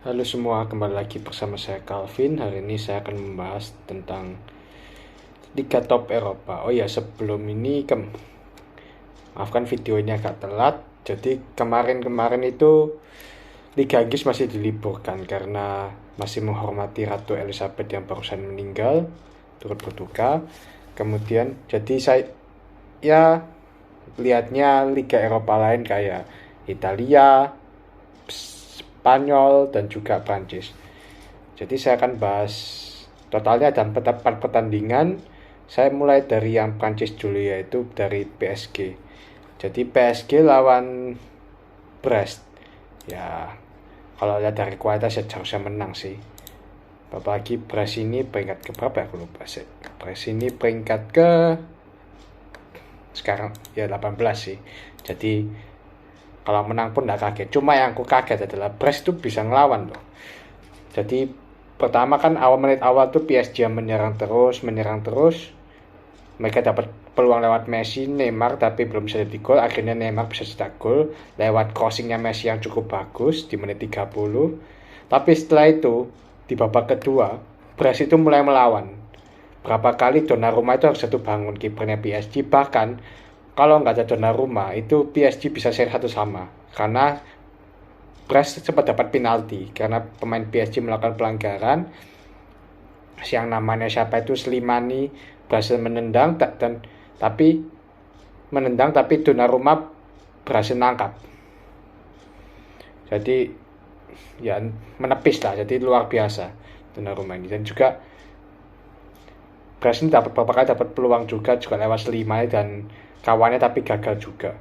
Halo semua, kembali lagi bersama saya Calvin. Hari ini saya akan membahas tentang Liga Top Eropa. Oh ya, sebelum ini maafkan videonya agak telat. Jadi kemarin itu Liga Inggris masih diliburkan karena masih menghormati Ratu Elizabeth yang barusan meninggal, turut berduka. Kemudian jadi saya ya lihatnya Liga Eropa lain kayak Italia, Spanyol, dan juga Prancis. Jadi saya akan bahas totalnya ada 4 pertandingan. Saya mulai dari yang Prancis dulu, yaitu dari PSG. Jadi PSG lawan Brest. Ya, kalau lihat dari kualitas ya harusnya menang sih. Apalagi Brest ini peringkat ke berapa ya, aku lupa sih. Brest ini peringkat ke sekarang ya 18 sih. Jadi kalau menang pun gak kaget. Cuma yang aku kaget adalah Brest itu bisa ngelawan loh. Jadi pertama kan menit awal tuh PSG menyerang terus. Mereka dapat peluang lewat Messi, Neymar, tapi belum bisa jadi gol. Akhirnya Neymar bisa cetak gol lewat crossingnya Messi yang cukup bagus di menit 30. Tapi setelah itu di babak kedua Brest itu mulai melawan. Berapa kali Donnarumma itu harus satu bangun kipernya PSG. Bahkan kalau nggak ada Donnarumma itu PSG bisa seri 1-1 karena Brest sempat dapat penalti karena pemain PSG melakukan pelanggaran. Yang namanya siapa itu, Slimani, berhasil menendang tapi Donnarumma berhasil nangkap. Jadi ya menepis lah, jadi luar biasa Donnarumma ini. Dan juga Brest dapat beberapa kali dapat peluang juga lewat Slimani dan kawannya, tapi gagal juga.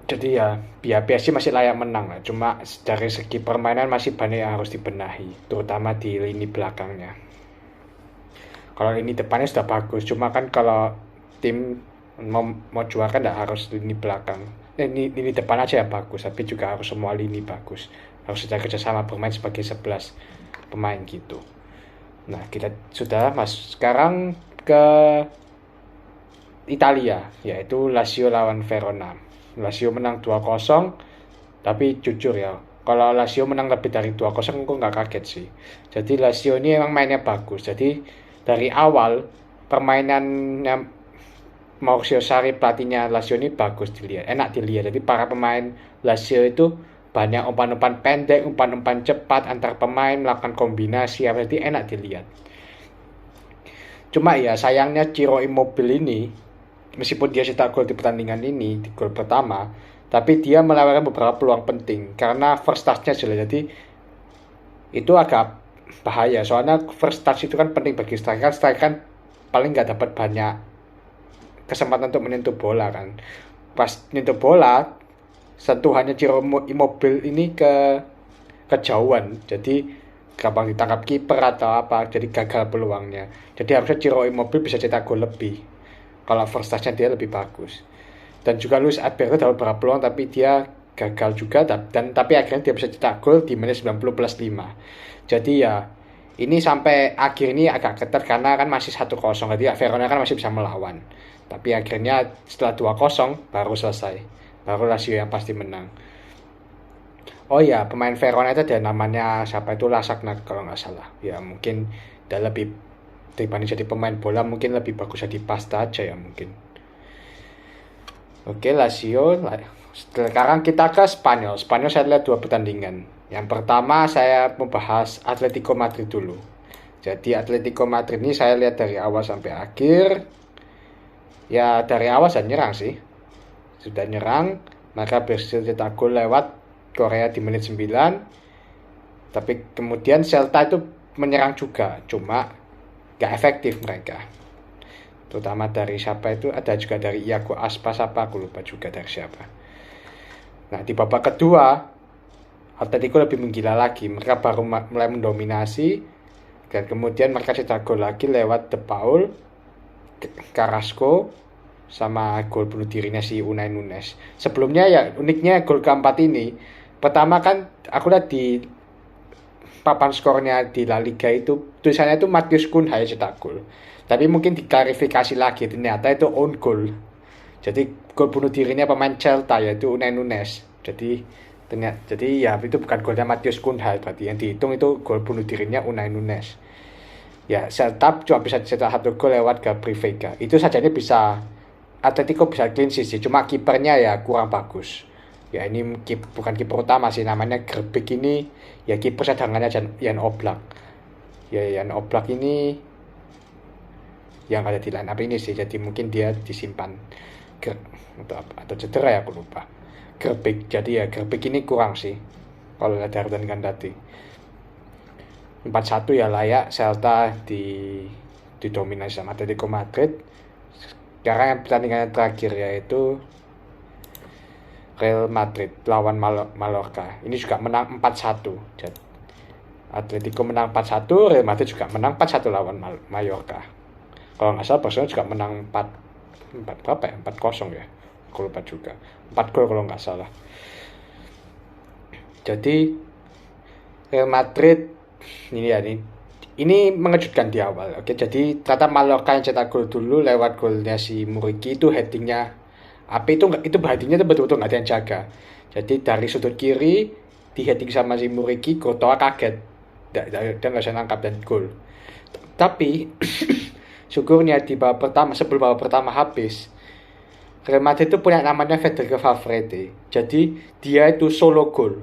Jadi ya PSG masih layak menang lah. Cuma dari segi permainan masih banyak yang harus dibenahi, terutama di lini belakangnya. Kalau lini depannya sudah bagus, cuma kan kalau tim mau juara kan tidak harus lini belakang. Lini depan aja yang bagus, tapi juga harus semua lini bagus. Harus ada kerjasama bermain sebagai 11 pemain gitu. Nah, kita sudah sekarang ke Italia, yaitu Lazio lawan Verona. Lazio menang 2-0, tapi jujur ya, kalau Lazio menang lebih dari 2-0 aku nggak kaget sih. Jadi Lazio ini emang mainnya bagus. Jadi dari awal permainannya Maurizio Sarri, pelatihnya Lazio ini bagus dilihat, enak dilihat. Jadi para pemain Lazio itu banyak umpan-umpan pendek, umpan-umpan cepat antar pemain, melakukan kombinasi, jadi enak dilihat. Cuma ya sayangnya Ciro Immobile ini, meskipun dia cetak gol di pertandingan ini, di gol pertama, tapi dia melewatkan beberapa peluang penting karena first touch-nya jelek. Jadi itu agak bahaya, soalnya first touch itu kan penting bagi striker. Striker kan paling nggak dapat banyak kesempatan untuk menyentuh bola kan. Pas menyentuh bola, sentuhannya Ciro Immobile ini kejauhan, jadi gampang ditangkap kiper atau apa, jadi gagal peluangnya. Jadi harusnya Ciro Immobile bisa cetak gol lebih kalau first touch-nya dia lebih bagus. Dan juga Luis Alberto dapat beberapa peluang tapi dia gagal juga, tapi akhirnya dia bisa cetak gol di menit 90 plus 5. Jadi ya ini sampai akhir ini agak ketat karena kan masih 1-0, jadi Verona kan masih bisa melawan. Tapi akhirnya setelah 2-0 baru selesai. Baru Lazio yang pasti menang. Oh ya, pemain Verona itu ada namanya siapa itu, Lasagna kalau nggak salah. Ya mungkin dia lebih dibanding jadi pemain bola mungkin lebih bagus jadi pasta aja ya mungkin. Oke, Lazio. Sekarang kita ke Spanyol. Spanyol saya lihat 2 pertandingan. Yang pertama saya membahas Atletico Madrid dulu. Jadi Atletico Madrid ini saya lihat dari awal sampai akhir. Ya dari awal saya nyerang sih. Sudah nyerang, maka berhasil cetak gol lewat Korea di menit 9. Tapi kemudian Celta itu menyerang juga, cuma gak efektif mereka. Terutama dari siapa itu, ada juga dari Iago Aspas apa, aku lupa juga dari siapa. Nah di babak kedua Atletico lebih menggila lagi. Mereka baru mulai mendominasi, dan kemudian mereka cetak gol lagi lewat De Paul, Carrasco, sama gol bunuh dirinya si Unai Nunes. Sebelumnya ya uniknya gol keempat ini, pertama kan aku lihat di papan skornya di La Liga itu tulisannya itu Matheus Cunha cetak gol. Tapi mungkin diklarifikasi lagi, ternyata itu own goal. Jadi gol bunuh dirinya pemain Celta yaitu Unai Nunes. Jadi Ternyata, jadi ya itu bukan golnya Matheus Cunha, berarti yang dihitung itu gol bunuh dirinya Unai Nunez. Ya, Celta cuma bisa cetak 1 gol lewat Gabri Veiga. Itu saja ini bisa Atletico bisa clean sheet sih, cuma kipernya ya kurang bagus. Ya ini bukan kiper utama sih, namanya Gerbek ini ya kiper cadangannya Jan Oblak. Ya Jan Oblak ini yang ada di line up ini sih, jadi mungkin dia disimpan atau cedera ya, aku lupa. Gerbek, jadi ya Gerbek ini kurang sih kalau ada pertandingan tadi. 4-1 ya layak Celta didominasi sama Atletico Madrid. Sekarang yang pertandingan terakhir yaitu Real Madrid lawan Mallorca. Ini juga menang 4-1. Jadi Atletico menang 4-1, Real Madrid juga menang 4-1 lawan Mallorca. Kalau nggak salah Barcelona juga menang 4 berapa ya? 4-0 ya. Aku lupa juga. 4 gol kalau nggak salah. Jadi Real Madrid ini mengejutkan di awal. Oke, jadi ternyata Mallorca yang cetak gol dulu lewat golnya si Muriqi, itu headingnya apa itu headingnya itu betul-betul nggak ada yang jaga. Jadi dari sudut kiri di heading sama si Muriqi, Courtois kaget, dia nggak bisa nangkap dan gol. Tapi syukurnya di babak pertama, sebelum babak pertama habis, Real Madrid itu punya namanya Federico Valverde. Jadi dia itu solo gol.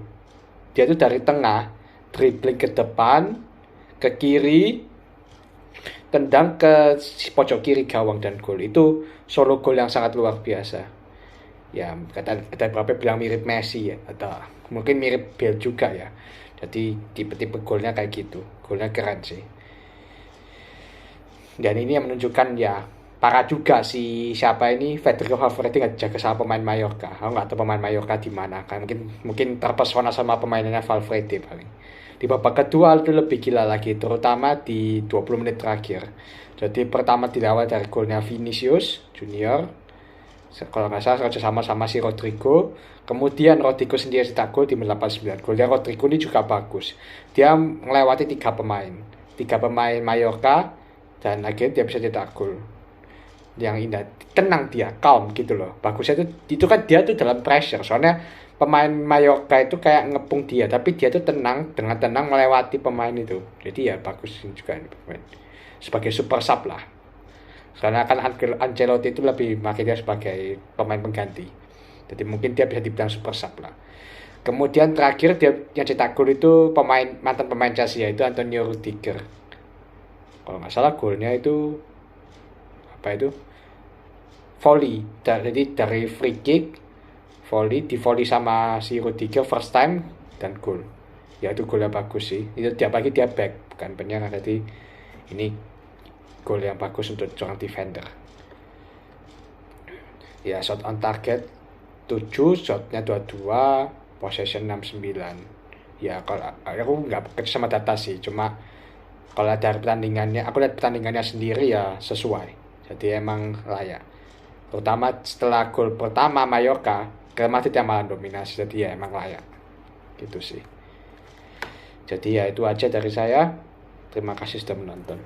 Dia itu dari tengah, dribbling ke depan, ke kiri, tendang ke pojok kiri gawang dan gol. Itu solo gol yang sangat luar biasa. Ya, ada beberapa bilang mirip Messi ya, atau mungkin mirip Bale juga ya. Jadi tipe-tipe golnya kayak gitu. Golnya keren sih. Dan ini yang menunjukkan ya parah juga si siapa ini Federico Valverde nggak jaga sama pemain Mallorca. Aku nggak tahu pemain Mallorca di mana kan, mungkin terpesona sama pemainnya Valverde paling. Di babak kedua itu lebih gila lagi, terutama di 20 menit terakhir. Jadi pertama dilawan dari golnya Vinicius Junior, kalau nggak salah sama si Rodrigo. Kemudian Rodrigo sendiri cetak gol di menit 89. Golnya Rodrigo ini juga bagus. Dia melewati 3 pemain Mallorca, dan akhirnya dia bisa cetak gol yang indah, tenang dia, calm gitu loh. Bagusnya itu kan dia tuh dalam pressure, soalnya pemain Mallorca itu kayak ngepung dia, tapi dia tuh tenang, dengan tenang melewati pemain itu. Jadi ya bagus juga ini pemain sebagai super sub lah, karena kan Ancelotti itu lebih pakai dia sebagai pemain pengganti, jadi mungkin dia bisa dibilang super sub lah. Kemudian terakhir dia yang cetak gol itu mantan pemain Chelsea, yaitu Antonio Rudiger. Kalau nggak salah golnya itu apa itu, volley, jadi dari free kick di volley sama si Rudiger first time dan gol. Ya itu golnya bagus sih. Itu tiap pagi dia back, bukan penyerang, jadi ini gol yang bagus untuk seorang defender. Ya shot on target 7, shotnya 22, possession 69. Ya kalau aku nggak bekerja sama data sih, cuma kalau dari pertandingannya, aku lihat pertandingannya sendiri ya sesuai. Jadi emang layak. Terutama setelah gol pertama Mallorca, Real Madrid yang malah dominasi, jadi ya emang layak. Gitu sih. Jadi ya itu aja dari saya. Terima kasih sudah menonton.